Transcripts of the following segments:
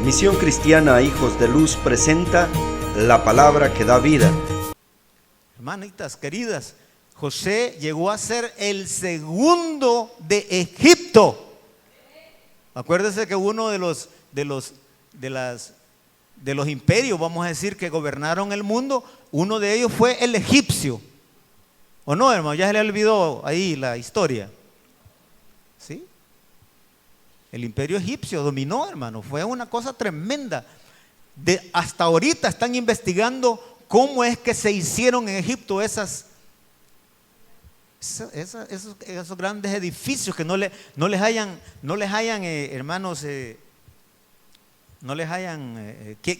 Misión Cristiana Hijos de Luz presenta la palabra que da vida. Hermanitas queridas, José llegó a ser el segundo de Egipto. Acuérdense que uno de los imperios, vamos a decir, que gobernaron el mundo, uno de ellos fue el egipcio. ¿O no, hermano? Ya se le olvidó ahí la historia. ¿Sí? El imperio egipcio dominó, hermano. Fue una cosa tremenda. Hasta ahorita están investigando cómo es que se hicieron en Egipto esos grandes edificios que no les hayan, hermanos,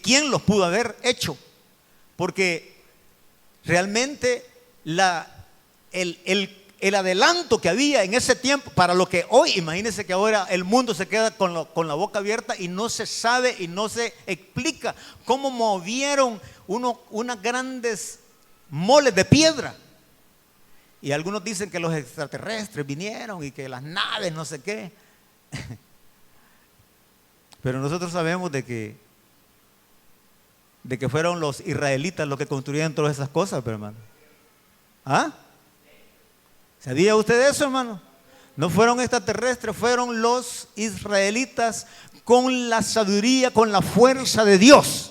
¿quién los pudo haber hecho? Porque realmente el adelanto que había en ese tiempo para lo que hoy, imagínense que ahora el mundo se queda con la boca abierta y no se sabe y no se explica cómo movieron unas grandes moles de piedra. Y algunos dicen que los extraterrestres vinieron y que las naves no sé qué. Pero nosotros sabemos de que fueron los israelitas los que construyeron todas esas cosas, pero hermano. ¿Ah? ¿Sabía usted eso, hermano? No fueron extraterrestres, fueron los israelitas con la sabiduría, con la fuerza de Dios.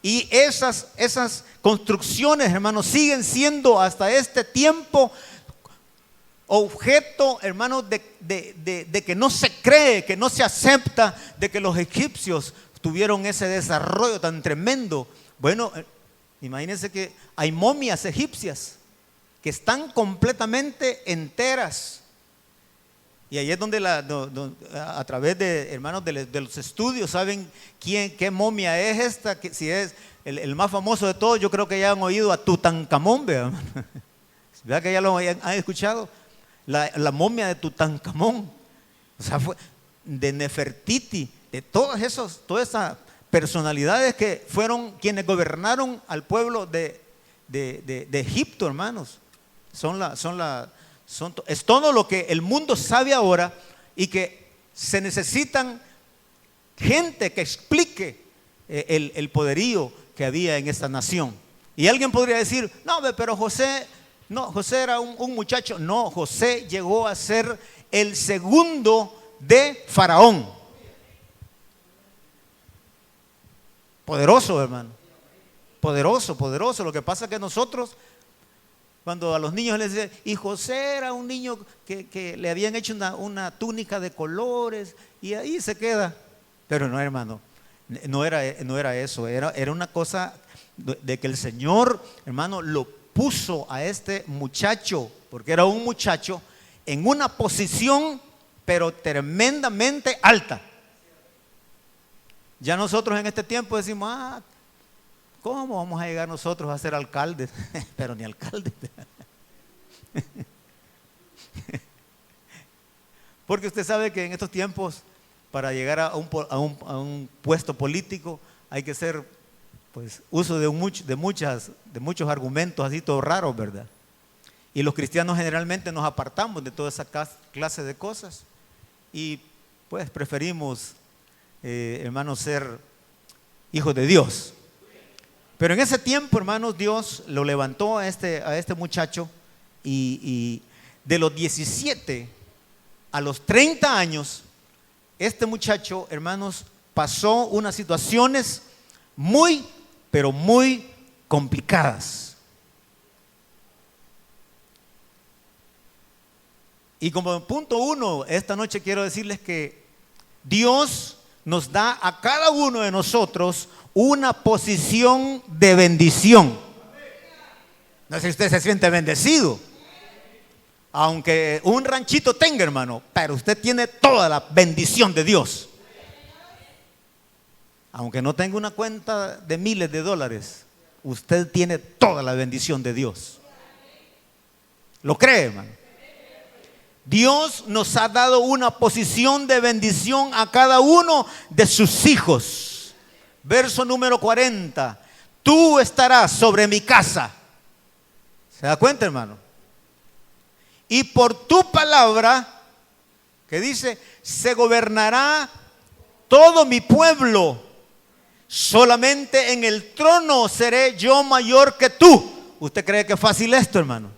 Y esas construcciones, hermanos, siguen siendo hasta este tiempo objeto, hermanos, de que no se cree, que no se acepta de que los egipcios tuvieron ese desarrollo tan tremendo. Bueno, imagínense que hay momias egipcias que están completamente enteras. Y ahí es donde a través de, hermanos, de los estudios saben qué momia es esta, que si es el más famoso de todos. Yo creo que ya han oído a Tutankamón, ¿verdad? ¿Verdad que ya lo han escuchado? La momia de Tutankamón, o sea, fue de Nefertiti, de todas esas personalidades que fueron quienes gobernaron al pueblo de Egipto, hermanos. Es todo lo que el mundo sabe ahora y que se necesitan gente que explique el poderío que había en esta nación. Y alguien podría decir, no, pero José era un muchacho. No, José llegó a ser el segundo de Faraón. Poderoso, hermano. Poderoso. Lo que pasa es que nosotros, cuando a los niños les dicen, y José era un niño que le habían hecho una túnica de colores, y ahí se queda. Pero no, hermano, no era eso, era una cosa de que el Señor, hermano, lo puso a este muchacho, porque era un muchacho, en una posición, pero tremendamente alta. Ya nosotros en este tiempo decimos, ¿cómo vamos a llegar nosotros a ser alcaldes? Pero ni alcaldes. Porque usted sabe que en estos tiempos, para llegar a un puesto político, hay que hacer pues uso de muchos argumentos así todos raros, ¿verdad? Y los cristianos generalmente nos apartamos de toda esa clase de cosas y pues preferimos, hermanos, ser hijos de Dios. Pero en ese tiempo, hermanos, Dios lo levantó a este muchacho y de los 17 a los 30 años, este muchacho, hermanos, pasó unas situaciones muy, pero muy complicadas. Y como punto 1, esta noche quiero decirles que Dios nos da a cada uno de nosotros una posición de bendición. No sé si usted se siente bendecido. Aunque un ranchito tenga, hermano, pero usted tiene toda la bendición de Dios. Aunque no tenga una cuenta de miles de dólares, usted tiene toda la bendición de Dios. ¿Lo cree, hermano? Dios nos ha dado una posición de bendición a cada uno de sus hijos. Verso número 40. Tú estarás sobre mi casa. ¿Se da cuenta, hermano? Y por tu palabra, que dice, se gobernará todo mi pueblo. Solamente en el trono seré yo mayor que tú. ¿Usted cree que es fácil esto, hermano?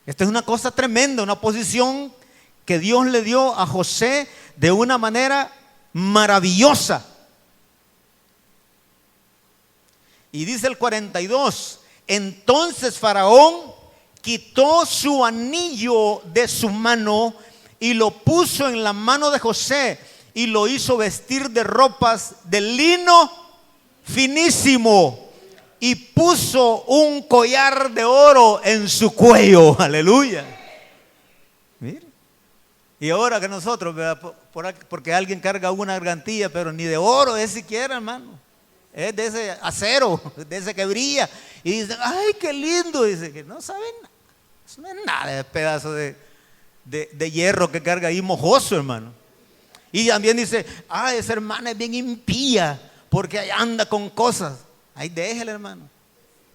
Esta es una cosa tremenda, una posición que Dios le dio a José de una manera maravillosa. Y dice el 42, entonces Faraón quitó su anillo de su mano y lo puso en la mano de José y lo hizo vestir de ropas de lino finísimo y puso un collar de oro en su cuello. Aleluya. Mire. Y ahora que nosotros, porque alguien carga una gargantilla, pero ni de oro es siquiera, hermano. Es de ese acero, de ese que brilla. Y dicen, ay, qué lindo. Dice que no saben, eso no es nada, es pedazo de hierro que carga ahí mojoso, hermano. Y también dice, esa hermana es bien impía, porque ahí anda con cosas. Ahí déjele, hermano.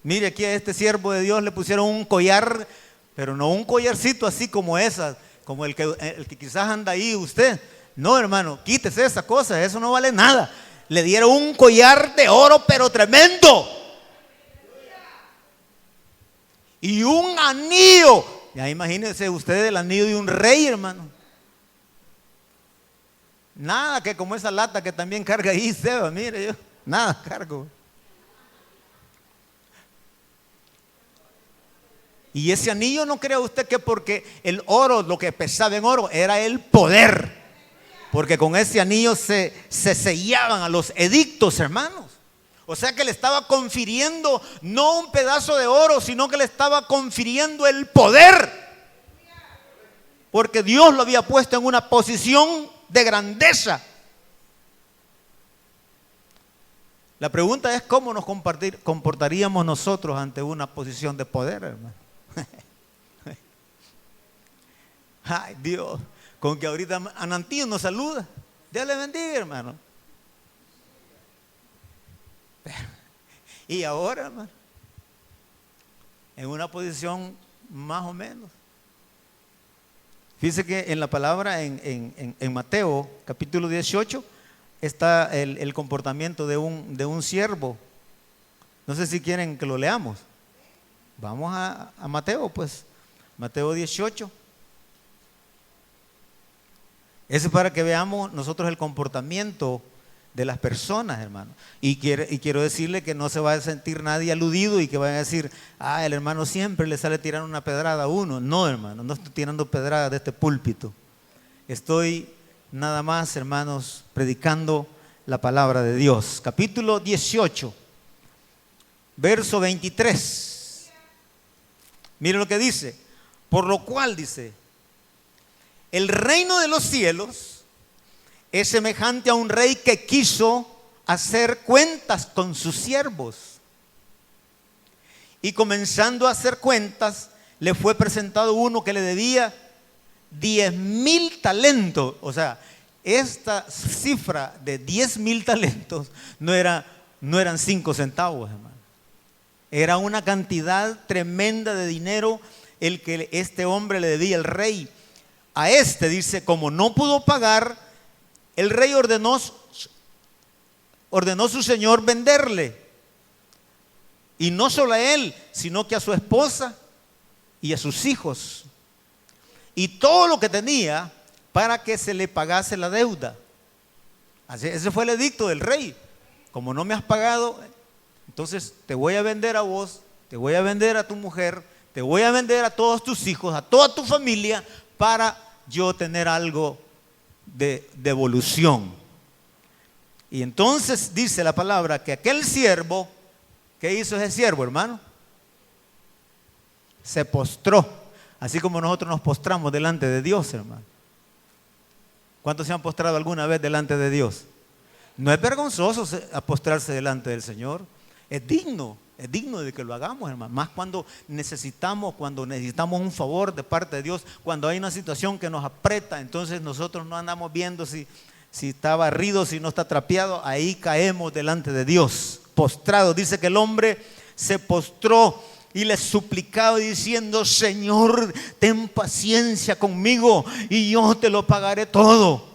Mire, aquí a este siervo de Dios le pusieron un collar, pero no un collarcito así como esas, como el que quizás anda ahí usted. No, hermano, quítese esa cosa, eso no vale nada. Le dieron un collar de oro, pero tremendo. Y un anillo. Ya imagínense usted el anillo de un rey, hermano. Nada que como esa lata que también carga ahí, Seba, mire yo, nada cargo. Y ese anillo, no crea usted que porque el oro, lo que pesaba en oro, era el poder. Porque con ese anillo se sellaban a los edictos, hermanos. O sea que le estaba confiriendo no un pedazo de oro, sino que le estaba confiriendo el poder. Porque Dios lo había puesto en una posición de grandeza. La pregunta es cómo nos comportaríamos nosotros ante una posición de poder, hermano. Ay, Dios, con que ahorita Anantío nos saluda. Dios le bendiga, hermano. Y ahora, hermano, en una posición más o menos. Fíjese que en la palabra en Mateo capítulo 18 está el comportamiento de un siervo. No sé si quieren que lo leamos. Vamos a Mateo, pues. Mateo 18. Ese es para que veamos nosotros el comportamiento de las personas, hermano. Y quiero decirle que no se va a sentir nadie aludido y que vayan a decir, el hermano siempre le sale tirando una pedrada a uno. No, hermano, no estoy tirando pedradas de este púlpito. Estoy nada más, hermanos, predicando la palabra de Dios. Capítulo 18, verso 23. Mire lo que dice. Por lo cual dice, el reino de los cielos es semejante a un rey que quiso hacer cuentas con sus siervos. Y comenzando a hacer cuentas, le fue presentado uno que le debía 10,000 talentos. O sea, esta cifra de 10,000 talentos no eran 5 centavos, hermano. Era una cantidad tremenda de dinero el que este hombre le debía al rey. A este, dice, como no pudo pagar, el rey ordenó su señor venderle. Y no solo a él, sino que a su esposa y a sus hijos. Y todo lo que tenía para que se le pagase la deuda. Ese fue el edicto del rey. Como no me has pagado, entonces te voy a vender a vos, te voy a vender a tu mujer, te voy a vender a todos tus hijos, a toda tu familia, para yo tener algo de devolución. Y entonces dice la palabra que aquel siervo, ¿qué hizo ese siervo, hermano? Se postró, así como nosotros nos postramos delante de Dios, hermano. ¿Cuántos se han postrado alguna vez delante de Dios? No es vergonzoso postrarse delante del Señor, es digno de que lo hagamos, hermano. Más cuando necesitamos un favor de parte de Dios, cuando hay una situación que nos aprieta, entonces nosotros no andamos viendo si está barrido, si no está trapeado, ahí caemos delante de Dios, postrado. Dice que el hombre se postró y le suplicaba diciendo, Señor, ten paciencia conmigo y yo te lo pagaré todo.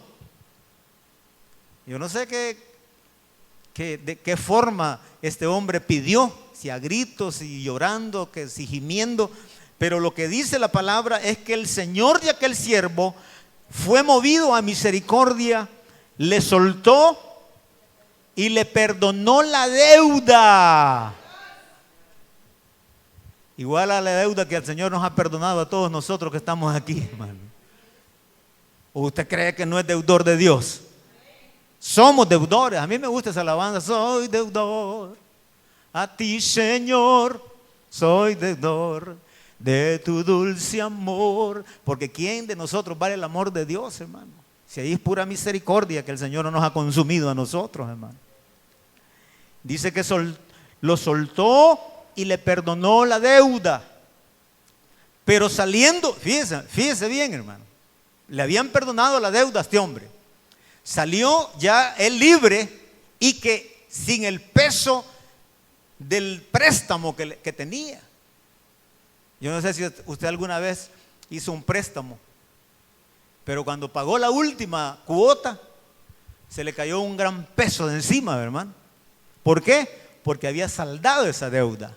Yo no sé de qué forma este hombre pidió, si a gritos, si llorando, si gimiendo, pero lo que dice la palabra es que el señor de aquel siervo fue movido a misericordia, le soltó y le perdonó la deuda. Igual a la deuda que el Señor nos ha perdonado a todos nosotros que estamos aquí, hermano. ¿O usted cree que no es deudor de Dios? Somos deudores. A mí me gusta esa alabanza. Soy deudor a ti, Señor. Soy deudor de tu dulce amor. Porque ¿quién de nosotros vale el amor de Dios, hermano? Si ahí es pura misericordia que el Señor no nos ha consumido a nosotros, hermano. Dice que lo soltó y le perdonó la deuda. Pero saliendo, fíjese bien, hermano. Le habían perdonado la deuda a este hombre. Salió ya él libre y que sin el peso del préstamo que tenía. Yo no sé si usted alguna vez hizo un préstamo, pero cuando pagó la última cuota, se le cayó un gran peso de encima, hermano. ¿Por qué? Porque había saldado esa deuda.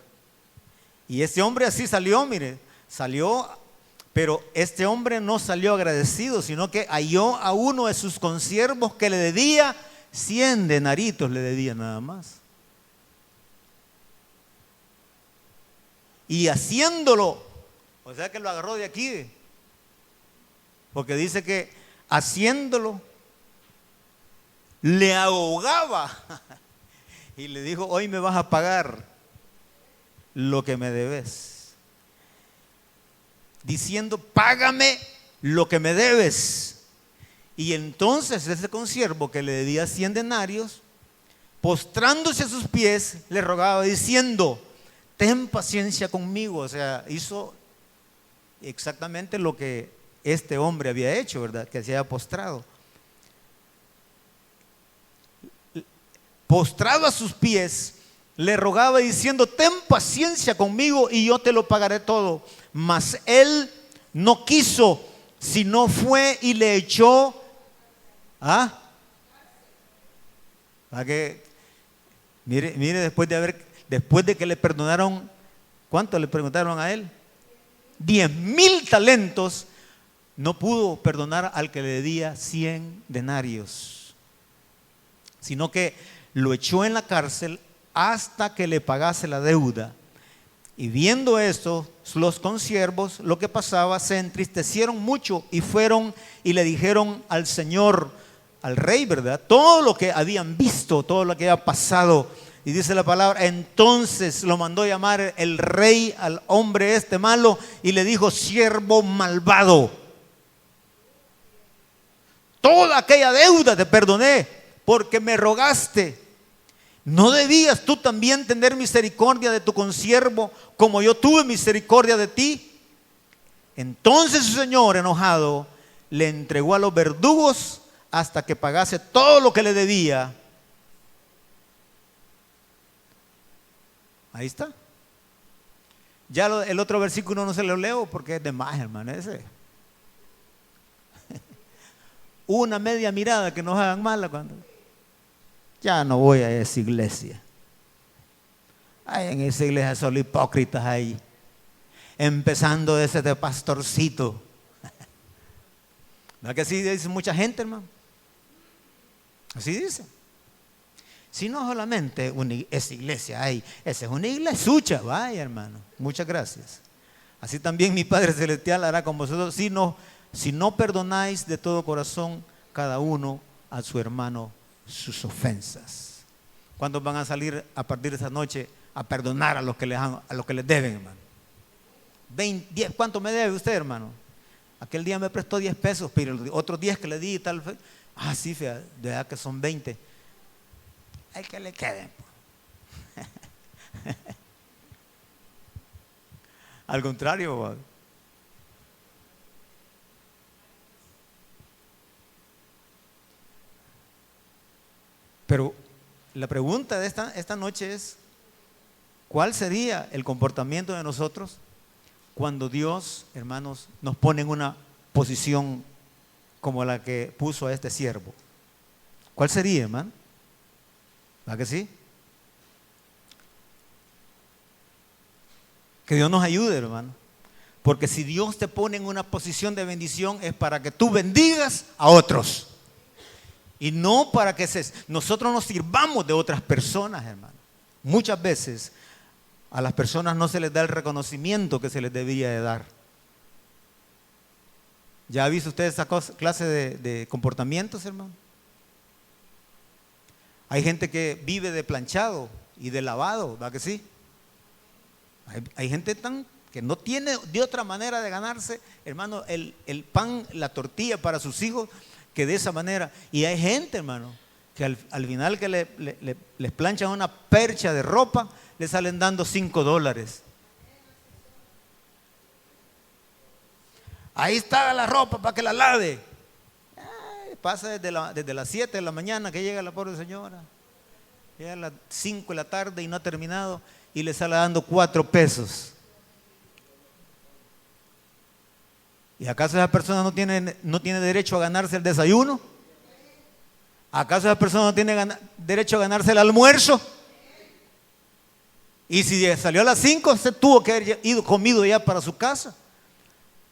Y este hombre así salió, mire, salió, pero este hombre no salió agradecido, sino que halló a uno de sus consiervos que le debía 100 denaritos, le debía nada más. Y haciéndolo, o sea que lo agarró de aquí, porque dice que haciéndolo, le ahogaba y le dijo: hoy me vas a pagar lo que me debes. Diciendo: págame lo que me debes. Y entonces ese consiervo que le debía 100 denarios, postrándose a sus pies, le rogaba diciendo: ten paciencia conmigo. O sea, hizo exactamente lo que este hombre había hecho, ¿verdad? Que se había postrado. Postrado a sus pies, le rogaba diciendo: ten paciencia conmigo y yo te lo pagaré todo. Mas él no quiso, sino fue y le echó ¿para que mire después de que le perdonaron? ¿Cuánto le preguntaron a él? 10,000 talentos. No pudo perdonar al que le debía 100 denarios, sino que lo echó en la cárcel hasta que le pagase la deuda. Y viendo esto, los consiervos, lo que pasaba, se entristecieron mucho y fueron y le dijeron al Señor, al rey, ¿verdad?, todo lo que habían visto, todo lo que había pasado. Y dice la palabra: entonces lo mandó llamar el rey al hombre este malo y le dijo: siervo malvado, toda aquella deuda te perdoné porque me rogaste. ¿No debías tú también tener misericordia de tu consiervo como yo tuve misericordia de ti? Entonces su señor, enojado, le entregó a los verdugos hasta que pagase todo lo que le debía. Ahí está. Ya el otro versículo no se lo leo porque es de más, hermano. Ese. Una media mirada que nos hagan mala cuando... ya no voy a esa iglesia. Ay, en esa iglesia son hipócritas ahí. Empezando desde de pastorcito. ¿Verdad que así dice mucha gente, hermano? Así dice. Si no solamente esa iglesia hay, esa es una iglesucha, vaya, hermano. Muchas gracias. Así también mi Padre Celestial hará con vosotros si no perdonáis de todo corazón cada uno a su hermano sus ofensas. ¿Cuántos van a salir a partir de esta noche a perdonar a los que les deben, hermano? 10, ¿cuánto me debe usted, hermano? Aquel día me prestó 10 pesos, pero los otros 10 que le di y tal. Sí, fíjate, de verdad que son 20. Hay que le queden. Al contrario, pero la pregunta de esta noche es: ¿cuál sería el comportamiento de nosotros cuando Dios, hermanos, nos pone en una posición como la que puso a este siervo? ¿Cuál sería, hermano? ¿Verdad que sí? Que Dios nos ayude, hermano. Porque si Dios te pone en una posición de bendición es para que tú bendigas a otros. Y no para que nosotros nos sirvamos de otras personas, hermano. Muchas veces a las personas no se les da el reconocimiento que se les debería de dar. ¿Ya ha visto usted esa clase de comportamientos, hermano? Hay gente que vive de planchado y de lavado, ¿verdad que sí? Hay gente que no tiene de otra manera de ganarse, hermano, el pan, la tortilla para sus hijos, que de esa manera. Y hay gente, hermano, que al final que les planchan una percha de ropa, le salen dando $5. Ahí está la ropa para que la lave. Pasa desde las 7 de la mañana que llega la pobre señora. Llega a las 5 de la tarde y no ha terminado y le sale dando 4 pesos. ¿Y acaso esa persona no tiene derecho a ganarse el desayuno? ¿Acaso esa persona no tiene derecho a ganarse el almuerzo? Y si salió a las 5, se tuvo que haber ido comido ya para su casa.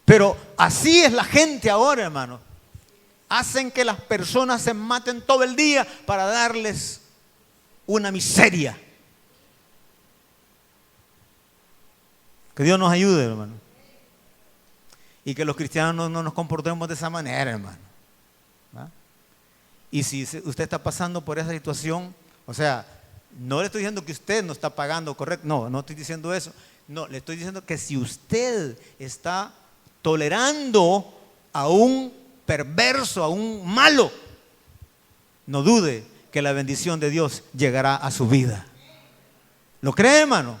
Pero así es la gente ahora, hermano. Hacen que las personas se maten todo el día para darles una miseria. Que Dios nos ayude, hermano. Y que los cristianos no nos comportemos de esa manera, hermano. ¿Va? Y si usted está pasando por esa situación, o sea, no le estoy diciendo que usted no está pagando correcto, no estoy diciendo eso. No, le estoy diciendo que si usted está tolerando a un perverso, a un malo, no dude que la bendición de Dios llegará a su vida. ¿Lo cree, hermano?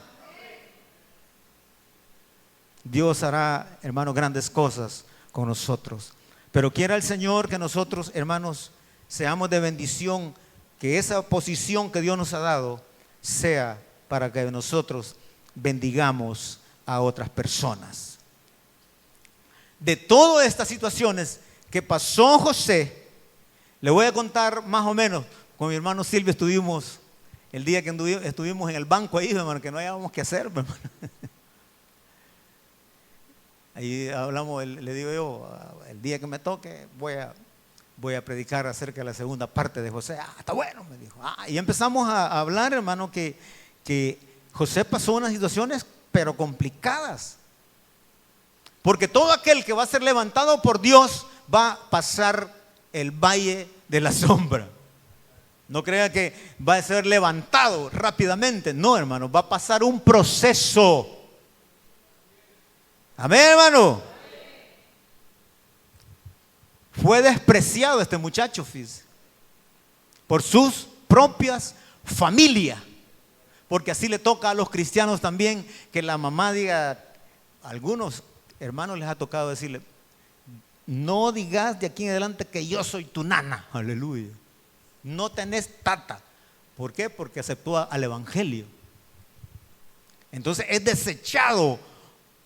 Dios hará, hermano, grandes cosas con nosotros. Pero quiera el Señor que nosotros, hermanos, seamos de bendición, que esa posición que Dios nos ha dado sea para que nosotros bendigamos a otras personas. De todas estas situaciones que pasó José, le voy a contar más o menos. Con mi hermano Silvio estuvimos, el día que estuvimos en el banco ahí, hermano, que no hallábamos qué hacer, hermano. Ahí hablamos, le digo yo, el día que me toque voy a predicar acerca de la segunda parte de José. Está bueno, me dijo. Y empezamos a hablar, hermano, que José pasó unas situaciones pero complicadas. Porque todo aquel que va a ser levantado por Dios va a pasar el valle de la sombra. No crea que va a ser levantado rápidamente. No, hermano, va a pasar un proceso. Amén, hermano. Fue despreciado este muchacho, fíjese, por sus propias familias. Porque así le toca a los cristianos también que la mamá diga, a algunos hermanos les ha tocado decirle, no digas de aquí en adelante que yo soy tu nana. Aleluya. No tenés tata. ¿Por qué? Porque aceptó al evangelio. Entonces es desechado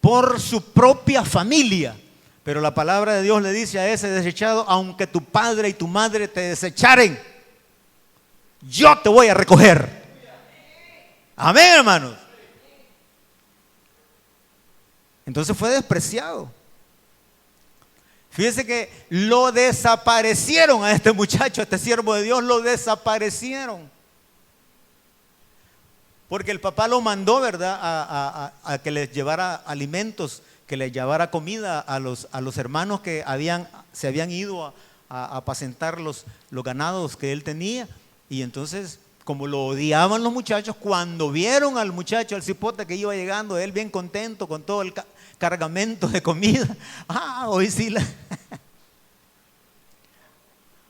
por su propia familia. Pero la palabra de Dios le dice a ese desechado, aunque tu padre y tu madre te desecharen, yo te voy a recoger. Amén, hermanos. Entonces fue despreciado. Fíjense que lo desaparecieron a este muchacho, a este siervo de Dios, lo desaparecieron. Porque el papá lo mandó, ¿verdad?, a que les llevara alimentos, que les llevara comida a los hermanos que se habían ido a apacentar los ganados que él tenía. Y entonces, como lo odiaban los muchachos, cuando vieron al muchacho, al cipote que iba llegando, él bien contento con todo el cargamento de comida. Hoy sí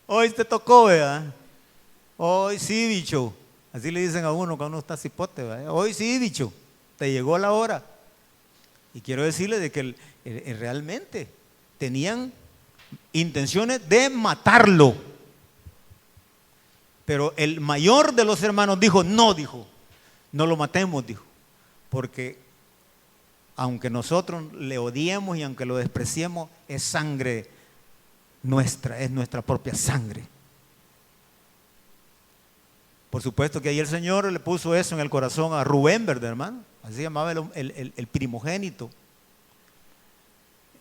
hoy te tocó, ¿verdad? Hoy sí, bicho. Así le dicen a uno cuando uno está cipote, ¿verdad? Hoy sí, bicho, te llegó la hora. Y quiero decirle de que realmente tenían intenciones de matarlo. Pero el mayor de los hermanos dijo, no lo matemos, dijo. Porque aunque nosotros le odiemos y aunque lo despreciemos, es sangre nuestra, es nuestra propia sangre. Por supuesto que ahí el Señor le puso eso en el corazón a Rubén, ¿verdad, hermano? Así se llamaba el primogénito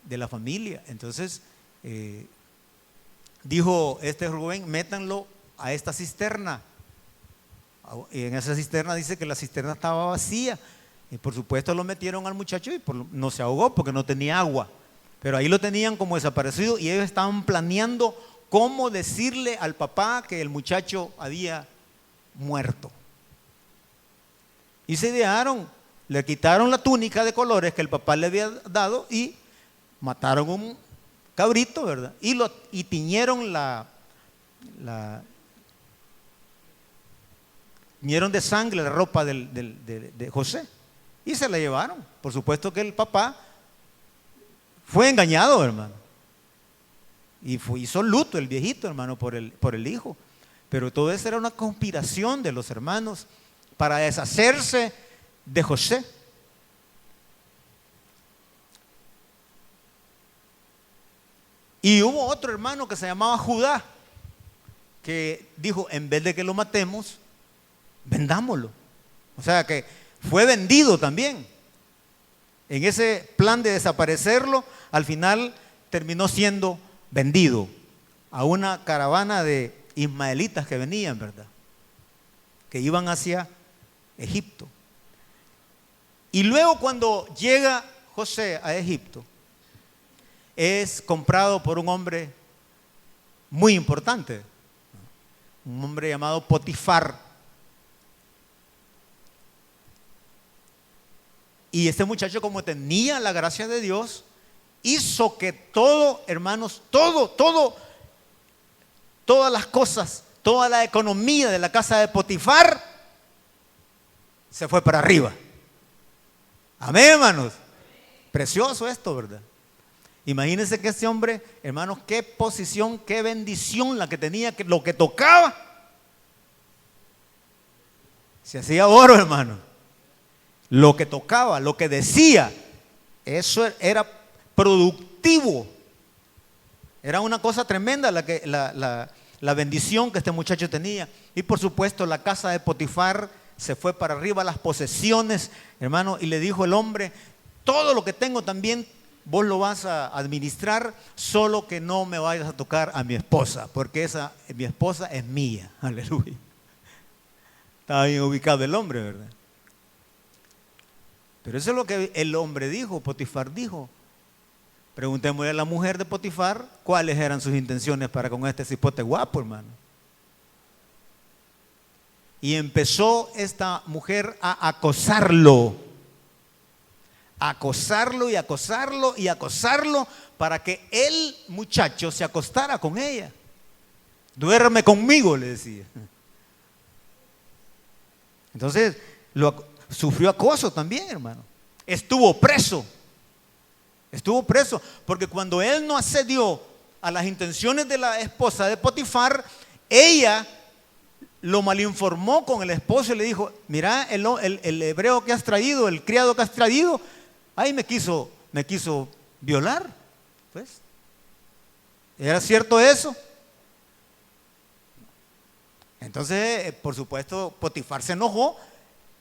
de la familia. Entonces, dijo Rubén, métanlo a esta cisterna. Y en esa cisterna dice que la cisterna estaba vacía. Y por supuesto lo metieron al muchacho y no se ahogó porque no tenía agua. Pero ahí lo tenían como desaparecido y ellos estaban planeando cómo decirle al papá que el muchacho había muerto. Y se idearon, le quitaron la túnica de colores que el papá le había dado y mataron un cabrito, ¿verdad? Y tiñeron tiñeron de sangre la ropa de José y se la llevaron. Por supuesto que el papá fue engañado, hermano, y hizo luto el viejito, hermano, por el hijo. Pero todo eso era una conspiración de los hermanos para deshacerse de José. Y hubo otro hermano que se llamaba Judá, que dijo, en vez de que lo matemos, vendámoslo. O sea que fue vendido también. En ese plan de desaparecerlo, al final terminó siendo vendido a una caravana de ismaelitas que venían, ¿verdad? Que iban hacia Egipto. Y luego cuando llega José a Egipto, es comprado por un hombre muy importante, un hombre llamado Potifar. Y este muchacho, como tenía la gracia de Dios, hizo que todo, hermanos, todas las cosas, toda la economía de la casa de Potifar se fue para arriba. Amén, hermanos. Precioso esto, ¿verdad? Imagínense que este hombre, hermanos, qué posición, qué bendición la que tenía, que lo que tocaba se hacía oro, hermano. Lo que tocaba, lo que decía, eso era productivo. Era una cosa tremenda la bendición que este muchacho tenía. Y por supuesto la casa de Potifar se fue para arriba, las posesiones, hermano, y le dijo el hombre, todo lo que tengo también vos lo vas a administrar, solo que no me vayas a tocar a mi esposa, porque mi esposa es mía. Aleluya. Estaba bien ubicado el hombre, ¿verdad? Pero eso es lo que el hombre dijo, Potifar dijo. Preguntémosle a la mujer de Potifar cuáles eran sus intenciones para con este cipote guapo, hermano. Y empezó esta mujer a acosarlo y acosarlo y acosarlo para que el muchacho se acostara con ella. Duerme conmigo, le decía. Entonces sufrió acoso también, hermano. Estuvo preso porque cuando él no accedió a las intenciones de la esposa de Potifar, ella lo malinformó con el esposo y le dijo, mira, el hebreo que has traído, el criado que has traído, ahí me quiso violar. Pues, ¿era cierto eso? Entonces, por supuesto, Potifar se enojó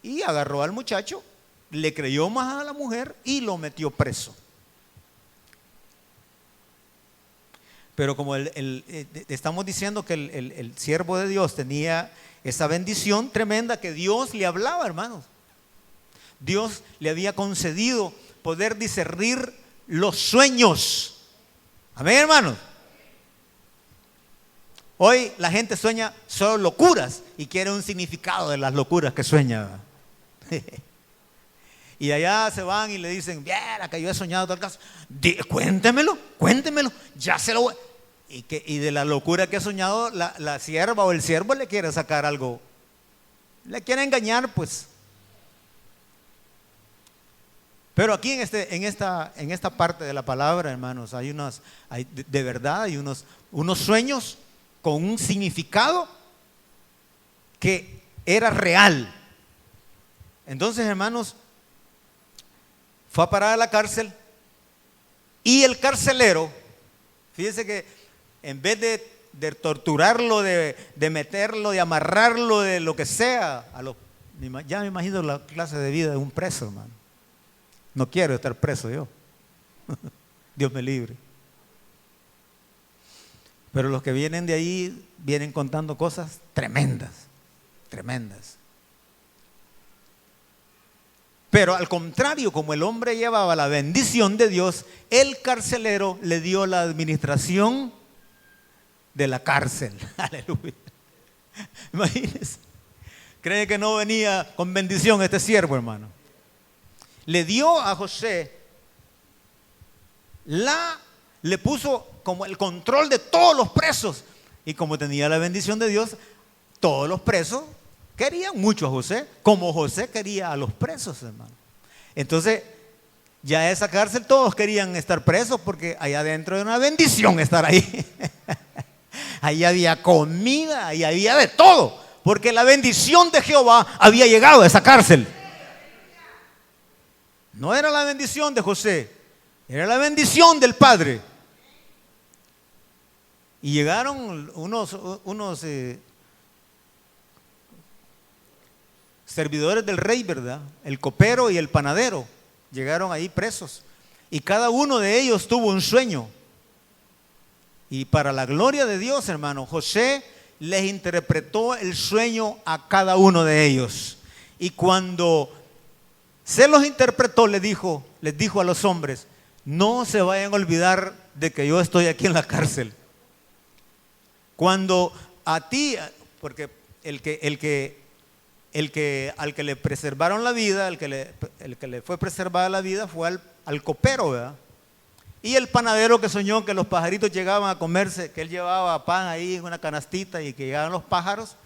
y agarró al muchacho, le creyó más a la mujer y lo metió preso. Pero como estamos diciendo que el siervo de Dios tenía esa bendición tremenda que Dios le hablaba, hermanos. Dios le había concedido poder discernir los sueños. Amén, hermanos. Hoy la gente sueña solo locuras y quiere un significado de las locuras que sueña. Y allá se van y le dicen, viera que yo he soñado tal caso. Cuéntemelo, ya se lo voy. Y de la locura que ha soñado, la sierva o el siervo le quiere sacar algo. Le quiere engañar, pues. Pero aquí en esta parte de la palabra, hermanos, hay de verdad hay unos sueños con un significado que era real. Entonces, hermanos, fue a parar a la cárcel y el carcelero, fíjense que en vez de torturarlo, de meterlo, de amarrarlo, de lo que sea. Ya me imagino la clase de vida de un preso, hermano. No quiero estar preso yo. Dios me libre. Pero los que vienen de ahí vienen contando cosas tremendas, tremendas. Pero al contrario, como el hombre llevaba la bendición de Dios, el carcelero le dio la administración de la cárcel. Aleluya. Imagínense. ¿Cree que no venía con bendición este siervo, hermano? Le dio a José le puso como el control de todos los presos. Y como tenía la bendición de Dios, todos los presos querían mucho a José, como José quería a los presos, hermano. Entonces, ya esa cárcel todos querían estar presos porque allá adentro era una bendición estar ahí. Ahí había comida, ahí había de todo, porque la bendición de Jehová había llegado a esa cárcel. No era la bendición de José, era la bendición del Padre. Y llegaron unos servidores del rey, ¿verdad? El copero y el panadero llegaron ahí presos. Y cada uno de ellos tuvo un sueño. Y para la gloria de Dios, hermano, José les interpretó el sueño a cada uno de ellos. Y cuando se los interpretó, les dijo a los hombres: no se vayan a olvidar de que yo estoy aquí en la cárcel. Cuando a ti, porque al que le preservaron la vida, el que le fue preservada la vida fue al copero, ¿verdad? Y el panadero que soñó que los pajaritos llegaban a comerse, que él llevaba pan ahí en una canastita y que llegaban los pájaros,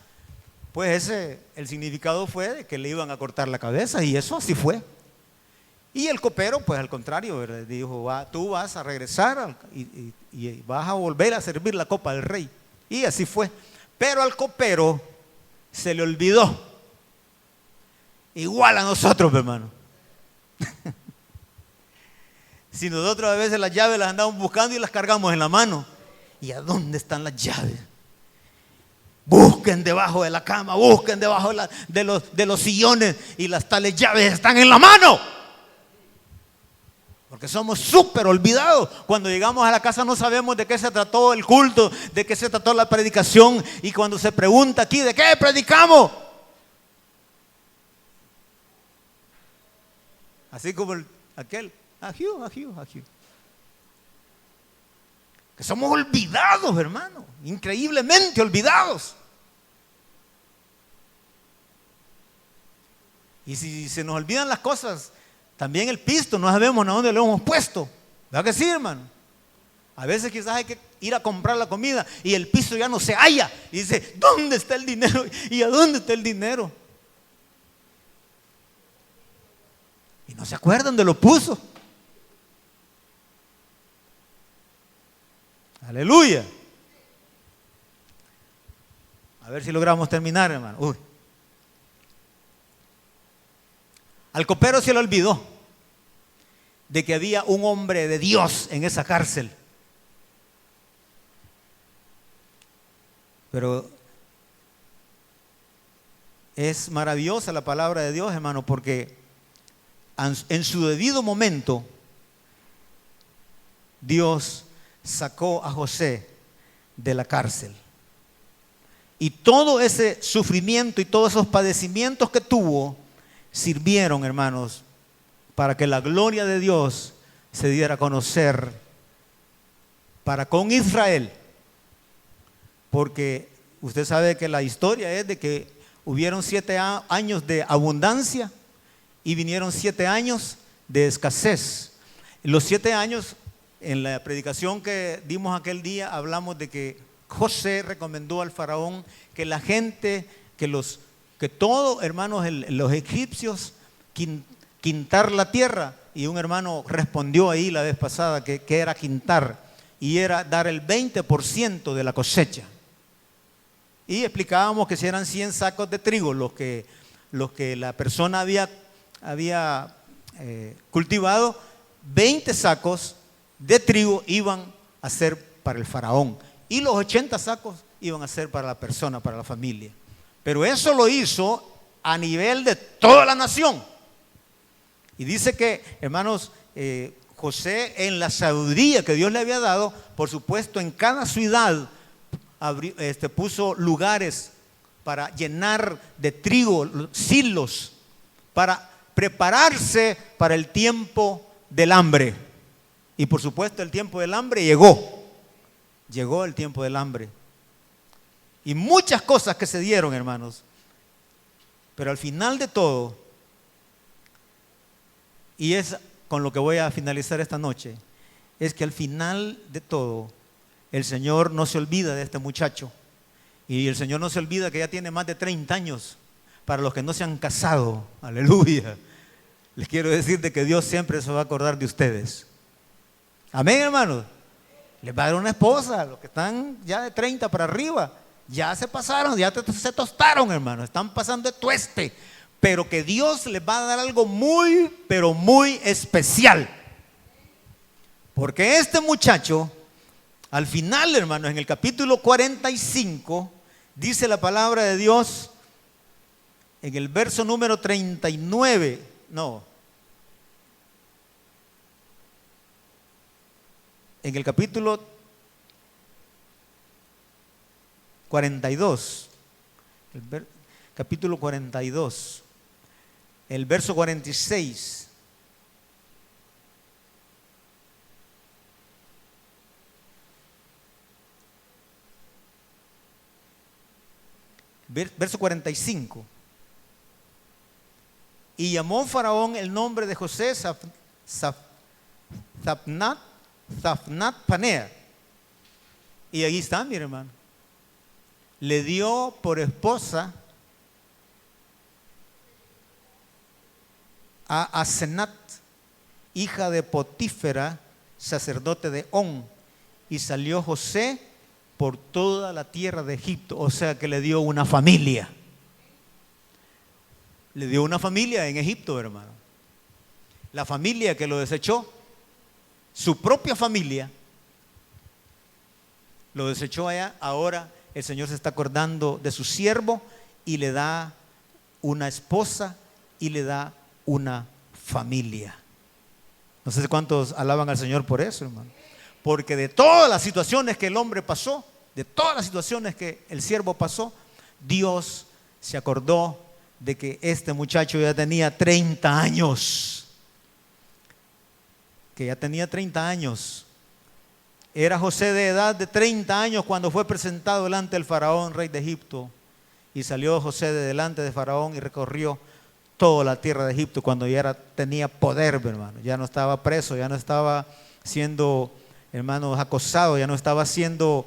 pues el significado fue de que le iban a cortar la cabeza, y eso así fue. Y el copero, pues al contrario, ¿verdad? Dijo: tú vas a regresar y vas a volver a servir la copa del rey. Y así fue. Pero al copero se le olvidó. Igual a nosotros, hermano. Si nosotros a veces las llaves las andamos buscando y las cargamos en la mano. ¿Y a dónde están las llaves? Busquen debajo de la cama, busquen debajo de los sillones, y las tales llaves están en la mano. Porque somos súper olvidados. Cuando llegamos a la casa no sabemos de qué se trató el culto, de qué se trató la predicación. Y cuando se pregunta aquí: ¿de qué predicamos? Así como aquel, ajiu. Que somos olvidados, hermano. Increíblemente olvidados. Y si se nos olvidan las cosas, también el pisto, no sabemos a dónde lo hemos puesto. ¿Verdad que sí, hermano? A veces quizás hay que ir a comprar la comida y el pisto ya no se halla. Y dice: ¿dónde está el dinero? ¿Y a dónde está el dinero? Y no se acuerdan dónde lo puso. Aleluya. A ver si logramos terminar, hermano. Al copero se le olvidó de que había un hombre de Dios en esa cárcel. Pero es maravillosa la palabra de Dios, hermano, porque en su debido momento Dios sacó a José de la cárcel. Y todo ese sufrimiento y todos esos padecimientos que tuvo sirvieron, hermanos, para que la gloria de Dios se diera a conocer para con Israel. Porque usted sabe que la historia es de que hubieron 7 años de abundancia y vinieron 7 años de escasez. Los 7 años, en la predicación que dimos aquel día, hablamos de que José recomendó al faraón que la gente, que todo, hermanos, los egipcios quintar la tierra. Y un hermano respondió ahí la vez pasada que era quintar, y era dar el 20% de la cosecha. Y explicábamos que si eran 100 sacos de trigo los que la persona había cultivado, 20 sacos de trigo iban a ser para el faraón. y los 80 sacos iban a ser para la persona, para la familia. Pero eso lo hizo a nivel de toda la nación. Y dice que, hermanos, José, en la sabiduría que Dios le había dado, por supuesto, en cada ciudad puso lugares para llenar de trigo, silos, para prepararse para el tiempo del hambre. Y por supuesto el tiempo del hambre llegó el tiempo del hambre. Y muchas cosas que se dieron, hermanos. Pero al final de todo, y es con lo que voy a finalizar esta noche, es que al final de todo, el Señor no se olvida de este muchacho. Y el Señor no se olvida que ya tiene más de 30 años. Para los que no se han casado, aleluya, les quiero decir de que Dios siempre se va a acordar de ustedes. Amén, hermanos. Les va a dar una esposa, los que están ya de 30 para arriba. Ya se pasaron, ya se tostaron, hermanos. Están pasando de tueste. Pero que Dios les va a dar algo muy, pero muy especial. Porque este muchacho, al final, hermanos, en el capítulo 45, dice la palabra de Dios, en el verso número 39, en el capítulo 42, capítulo 42, el verso 46. Verso 45. Y llamó Faraón el nombre de José Zaphnath Paneah. Y ahí está, mi hermano. Le dio por esposa a Asenat, hija de Potífera, sacerdote de On. Y salió José por toda la tierra de Egipto. O sea que le dio una familia. Le dio una familia en Egipto, hermano. La familia que lo desechó, su propia familia, lo desechó allá. Ahora el Señor se está acordando de su siervo y le da una esposa y le da una familia. No sé cuántos alaban al Señor por eso, hermano. Porque de todas las situaciones que el hombre pasó, de todas las situaciones que el siervo pasó, Dios se acordó de que este muchacho ya tenía 30 años. Que ya tenía 30 años. Era José de edad de 30 años cuando fue presentado delante del faraón, rey de Egipto. Y salió José de delante de faraón y recorrió toda la tierra de Egipto cuando ya tenía poder, hermano. Ya no estaba preso, ya no estaba siendo, hermanos, acosado, ya no estaba siendo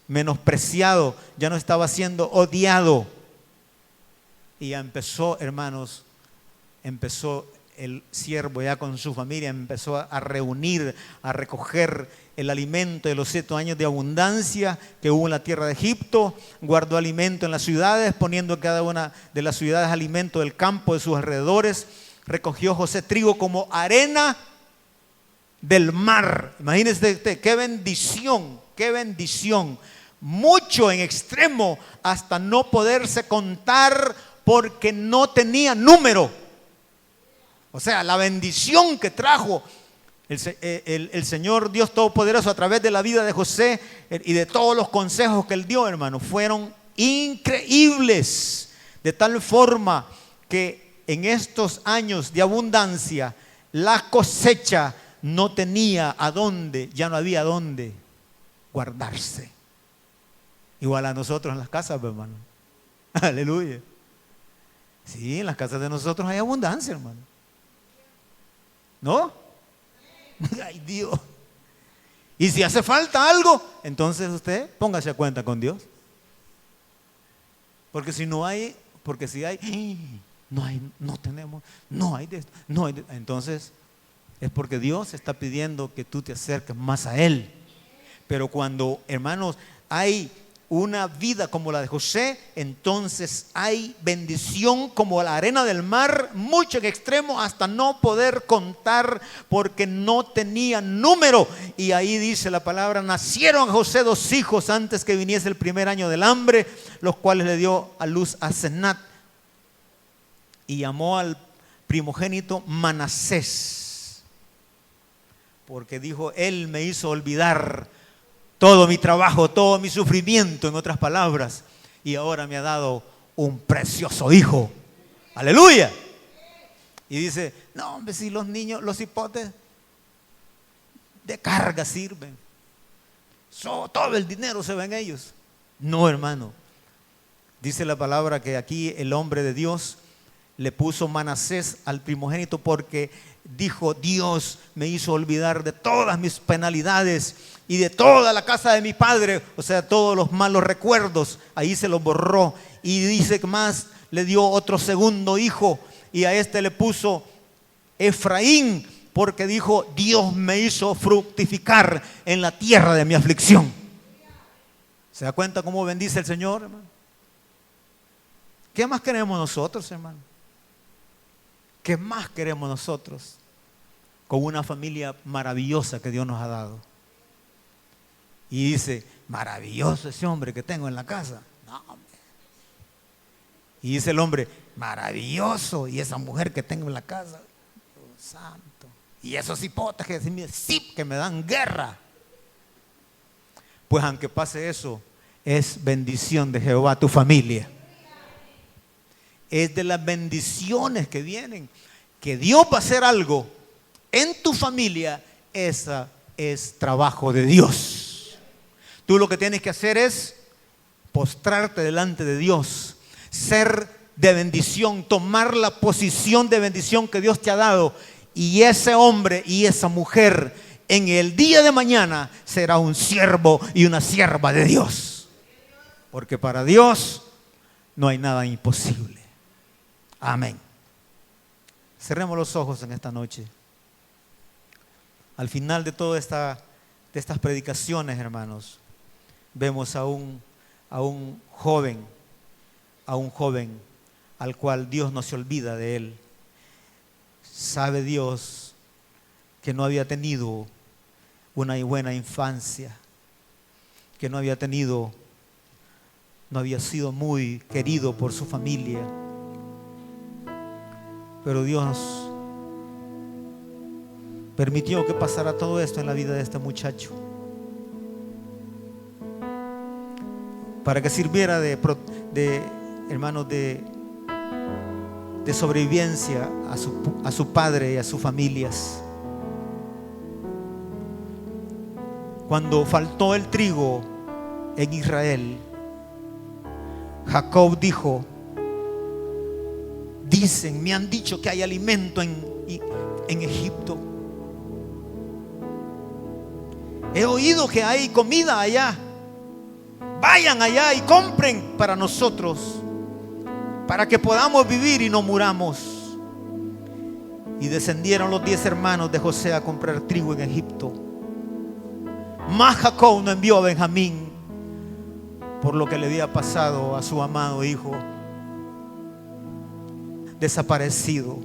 menospreciado, ya no estaba siendo odiado. Y ya empezó, hermanos, empezó el siervo ya con su familia, empezó a reunir, a recoger el alimento de los 7 años de abundancia que hubo en la tierra de Egipto. Guardó alimento en las ciudades, poniendo en cada una de las ciudades alimento del campo de sus alrededores. Recogió José trigo como arena del mar. Imagínense qué bendición, qué bendición. Mucho en extremo hasta no poderse contar porque no tenía número. O sea, la bendición que trajo el Señor Dios Todopoderoso a través de la vida de José y de todos los consejos que él dio, hermano, fueron increíbles. De tal forma que en estos años de abundancia, la cosecha no tenía a dónde, ya no había dónde guardarse. Igual a nosotros en las casas, hermano. Aleluya. Sí, en las casas de nosotros hay abundancia, hermano. ¿No? Ay, Dios. Y si hace falta algo, entonces usted póngase a cuenta con Dios. Porque si no hay, porque si hay, no tenemos, no hay de esto, no hay de, entonces es porque Dios está pidiendo que tú te acerques más a Él. Pero cuando, hermanos, hay una vida como la de José, entonces hay bendición como la arena del mar, mucho en extremo, hasta no poder contar, porque no tenía número. Y ahí dice la palabra: nacieron a José 2 hijos antes que viniese el primer año del hambre, los cuales le dio a luz a Senat, y llamó al primogénito Manasés, porque dijo: él me hizo olvidar todo mi trabajo, todo mi sufrimiento, en otras palabras, y ahora me ha dado un precioso hijo. Aleluya. Y dice: no, hombre, si los niños, los hipotes de carga sirven, todo el dinero se va en ellos. No, hermano. Dice la palabra que aquí el hombre de Dios le puso Manasés al primogénito porque dijo: Dios me hizo olvidar de todas mis penalidades y de toda la casa de mi padre, o sea, todos los malos recuerdos, ahí se los borró. Y dice que más le dio otro segundo hijo, y a este le puso Efraín, porque dijo: Dios me hizo fructificar en la tierra de mi aflicción. ¿Se da cuenta cómo bendice el Señor, hermano? ¿Qué más queremos nosotros, hermano? ¿Qué más queremos nosotros con una familia maravillosa que Dios nos ha dado? Y dice: maravilloso ese hombre que tengo en la casa. No, hombre. Y dice el hombre: maravilloso, y esa mujer que tengo en la casa. Dios santo. Y esos hipotes que me dan guerra. Pues aunque pase eso, es bendición de Jehová tu familia. Es de las bendiciones que vienen, que Dios va a hacer algo en tu familia. Esa es trabajo de Dios. Tú lo que tienes que hacer es postrarte delante de Dios, ser de bendición, tomar la posición de bendición que Dios te ha dado, y ese hombre y esa mujer en el día de mañana será un siervo y una sierva de Dios, porque para Dios no hay nada imposible. Amén. Cerremos los ojos en esta noche. Al final de todas estas predicaciones, hermanos, vemos a un joven al cual Dios no se olvida de él. Sabe Dios que no había tenido una buena infancia, que no había sido muy querido por su familia, pero Dios permitió que pasara todo esto en la vida de este muchacho, para que sirviera de sobrevivencia a su padre y a sus familias. Cuando faltó el trigo en Israel, Jacob dijo: me han dicho que hay alimento en Egipto. He oído que hay comida allá. Vayan allá y compren para nosotros, para que podamos vivir y no muramos. Y descendieron los 10 hermanos de José a comprar trigo en Egipto. Mas Jacob no envió a Benjamín por lo que le había pasado a su amado hijo desaparecido.